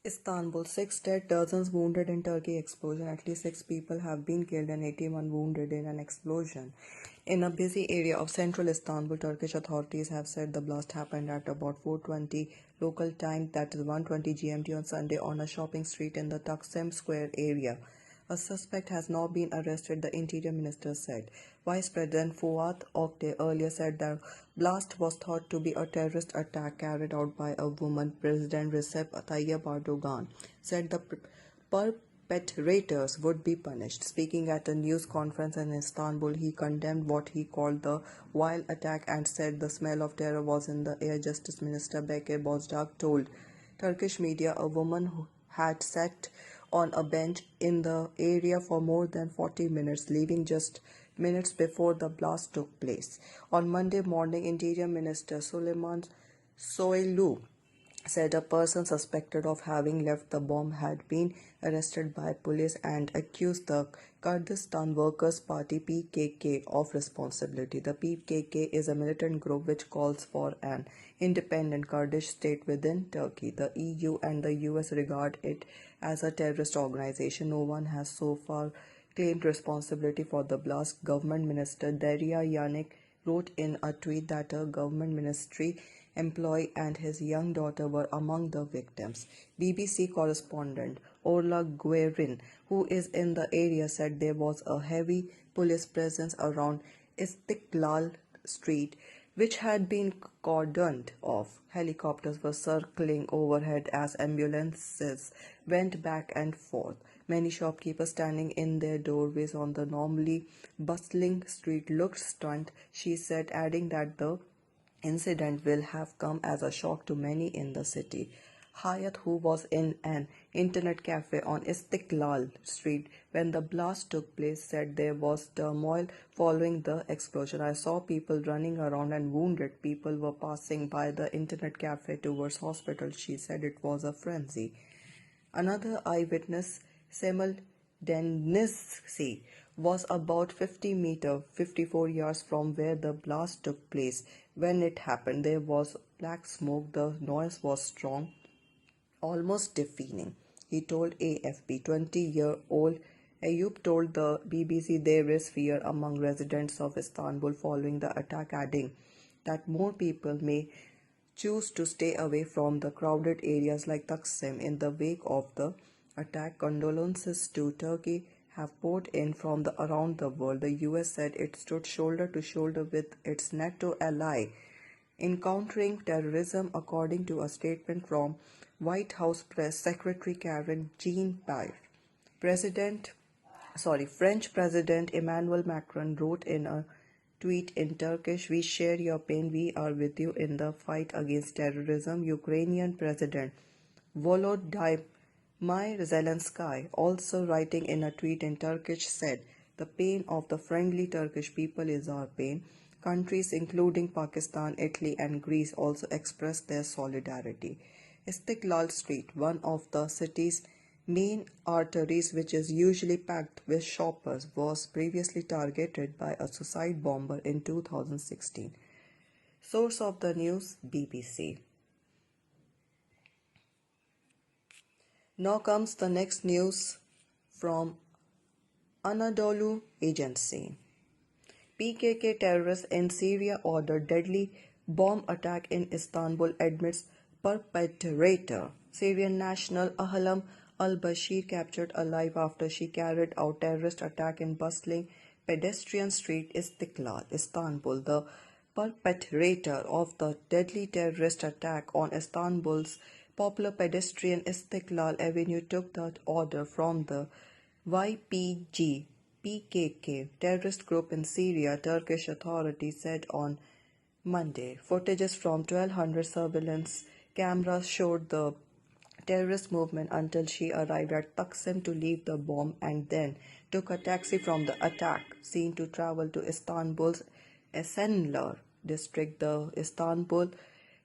Istanbul, 6 dead, dozens wounded in Turkey explosion. At least 6 people have been killed and 81 wounded in an explosion. In a busy area of central Istanbul, Turkish authorities have said the blast happened at about 4:20 local time, that is 1:20 GMT on Sunday, on a shopping street in the Taksim Square area. A suspect has now been arrested, the Interior Minister said. Vice President Fuat Oktay earlier said the blast was thought to be a terrorist attack carried out by a woman. President Recep Tayyip Erdogan said the perpetrators would be punished. Speaking at a news conference in Istanbul, he condemned what he called the vile attack and said the smell of terror was in the air. Justice Minister Bekir Bozdağ told Turkish media a woman who had sat on a bench in the area for more than 40 minutes, leaving just minutes before the blast took place. On Monday morning, Interior Minister Süleyman Soylu said a person suspected of having left the bomb had been arrested by police and accused the Kurdistan Workers' Party (PKK) of responsibility. The PKK is a militant group which calls for an independent Kurdish state within Turkey. The EU and the US regard it as a terrorist organization. No one has so far claimed responsibility for the blast. Government Minister Derya Yannick wrote in a tweet that a government ministry employee and his young daughter were among the victims. BBC correspondent Orla Guerin, who is in the area, said there was a heavy police presence around Istiklal Street, which had been cordoned off. Helicopters were circling overhead as ambulances went back and forth. Many shopkeepers standing in their doorways on the normally bustling street looked stunned, she said, adding that the incident will have come as a shock to many in the city. Hayat, who was in an internet cafe on Istiklal Street when the blast took place, said there was turmoil following the explosion. I saw people running around and wounded people were passing by the internet cafe towards hospital. She said it was a frenzy. Another eyewitness, Semel Denizci, was about 50 meters, 54 yards from where the blast took place. When it happened, there was black smoke. The noise was strong, almost deafening, he told AFP. 20-year-old Ayub told the BBC there is fear among residents of Istanbul following the attack, adding that more people may choose to stay away from the crowded areas like Taksim in the wake of the attack. Condolences to Turkey have poured in from around the world. The US said it stood shoulder to shoulder with its NATO ally in countering terrorism, according to a statement from White House Press Secretary Karen Jean-Pierre. French President Emmanuel Macron wrote in a tweet in Turkish, "We share your pain. We are with you in the fight against terrorism." Ukrainian President Volodymyr Zelensky, also writing in a tweet in Turkish, said, "The pain of the friendly Turkish people is our pain." Countries including Pakistan, Italy and Greece also expressed their solidarity. Istiklal Street, one of the city's main arteries, which is usually packed with shoppers, was previously targeted by a suicide bomber in 2016. Source of the news, BBC. Now comes the next news from Anadolu Agency. PKK terrorists in Syria order deadly bomb attack in Istanbul amidst perpetrator. Syrian national Ahlam al-Bashir captured alive after she carried out terrorist attack in bustling pedestrian street Istiklal, Istanbul. The perpetrator of the deadly terrorist attack on Istanbul's popular pedestrian Istiklal Avenue took the order from the YPG PKK terrorist group in Syria, Turkish authorities said on Monday. Footages from 1200 surveillance cameras showed the terrorist movement until she arrived at Taksim to leave the bomb and then took a taxi from the attack scene to travel to Istanbul's Esenler district, the Istanbul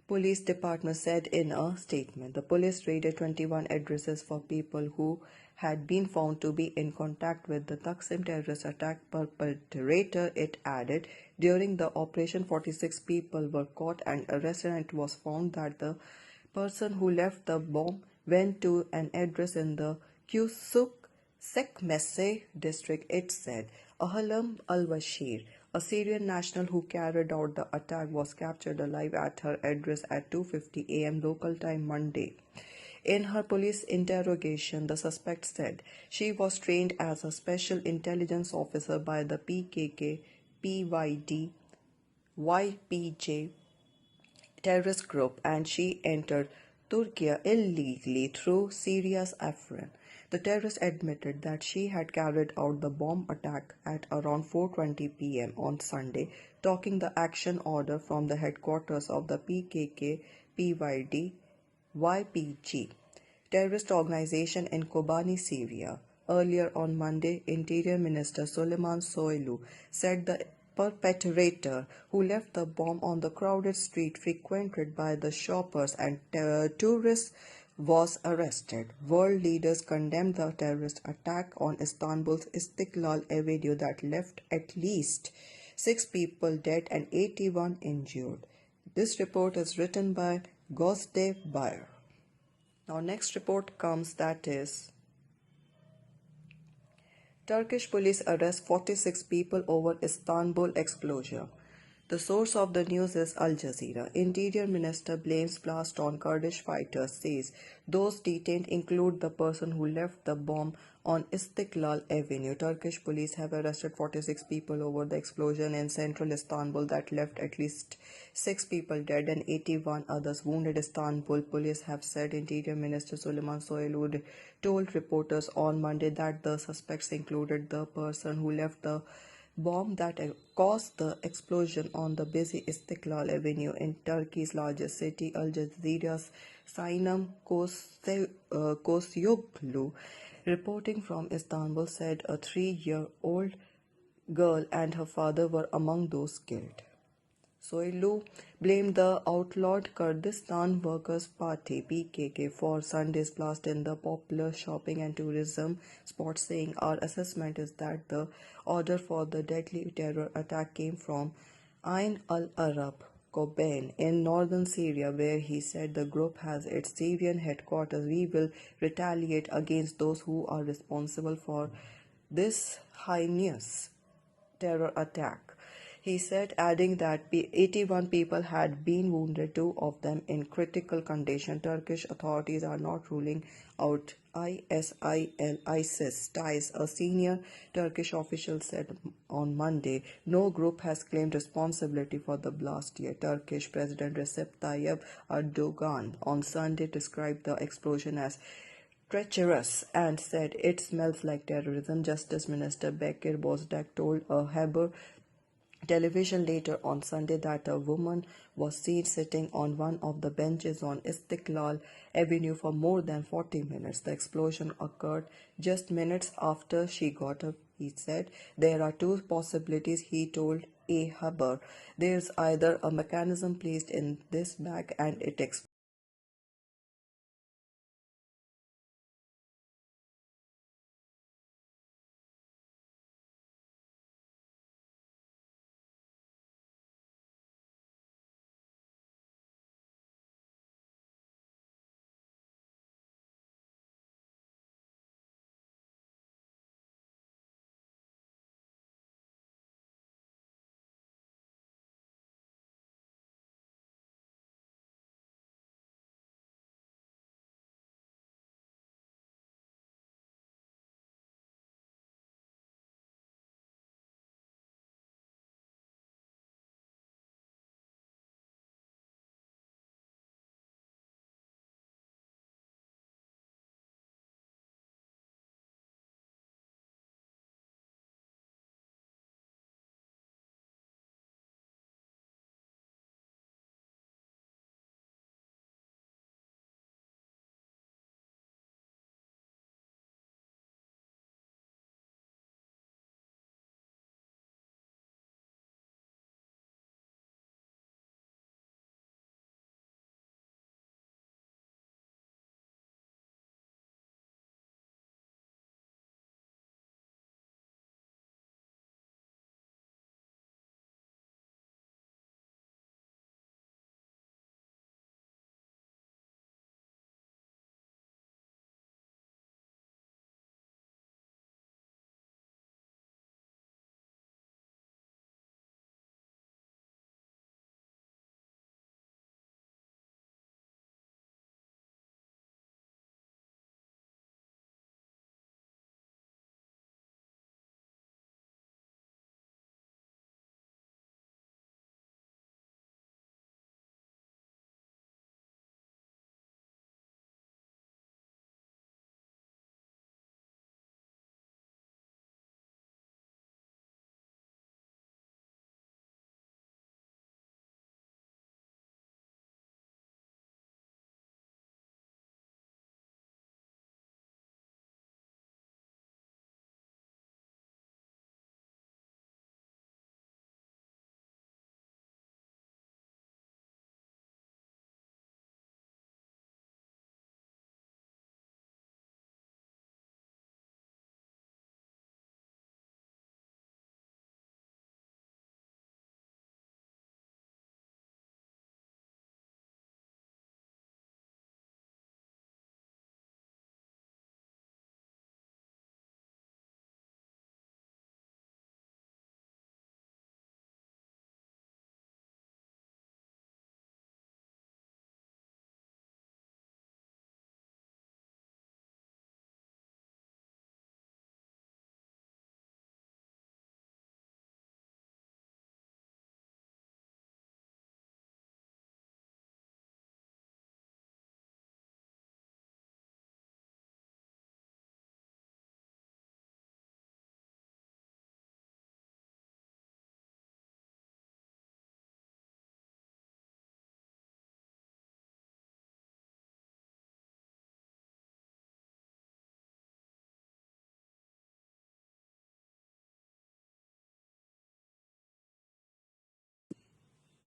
Police Department said in a statement. The police raided 21 addresses for people who had been found to be in contact with the Taksim terrorist attack perpetrator, it added. During the operation, 46 people were caught and arrested, and it was found that the person who left the bomb went to an address in the Kusuk Sekmese district, it said. Ahlam al-Bashir, a Syrian national who carried out the attack, was captured alive at her address at 2:50 a.m. local time Monday. In her police interrogation, the suspect said she was trained as a special intelligence officer by the PKK, PYD, YPJ terrorist group and she entered Turkey illegally through Syria's Afrin. The terrorist admitted that she had carried out the bomb attack at around 4:20 p.m. on Sunday, taking the action order from the headquarters of the PKK PYD YPG terrorist organization in Kobani, Syria. Earlier on Monday, Interior Minister Suleiman Soylu said the perpetrator, who left the bomb on the crowded street frequented by the shoppers and tourists, was arrested. World leaders condemned the terrorist attack on Istanbul's Istiklal Avenue that left at least 6 people dead and 81 injured. This report is written by Gosde Bayer. Now next report comes, that is Turkish police arrest 46 people over Istanbul explosion. The source of the news is Al Jazeera. Interior Minister blames blast on Kurdish fighters, says those detained include the person who left the bomb on Istiklal Avenue. Turkish police have arrested 46 people over the explosion in central Istanbul that left at least 6 people dead and 81 others wounded. Istanbul police have said. Interior Minister Suleyman Soylu told reporters on Monday that the suspects included the person who left the bomb that caused the explosion on the busy Istiklal Avenue in Turkey's largest city. Al Jazeera's Sinem Kosyoglu, reporting from Istanbul, said a 3-year-old girl and her father were among those killed. Soylu blamed the outlawed Kurdistan Workers' Party (PKK) for Sunday's blast in the popular shopping and tourism spot, saying, "Our assessment is that the order for the deadly terror attack came from Ain al-Arab Kobane in northern Syria, where he said the group has its Syrian headquarters. We will retaliate against those who are responsible for this heinous terror attack," he said, adding that 81 people had been wounded, 2 of them in critical condition. Turkish authorities are not ruling out ISIS ties, a senior Turkish official said on Monday. No group has claimed responsibility for the blast yet. Turkish President Recep Tayyip Erdogan on Sunday described the explosion as treacherous and said it smells like terrorism. Justice Minister Bekir Bozdağ told a Haber television later on Sunday that a woman was seen sitting on one of the benches on Istiklal Avenue for more than 40 minutes. The explosion occurred just minutes after she got up, he said. There are 2 possibilities, he told a Haber. There's either a mechanism placed in this bag and it explodes,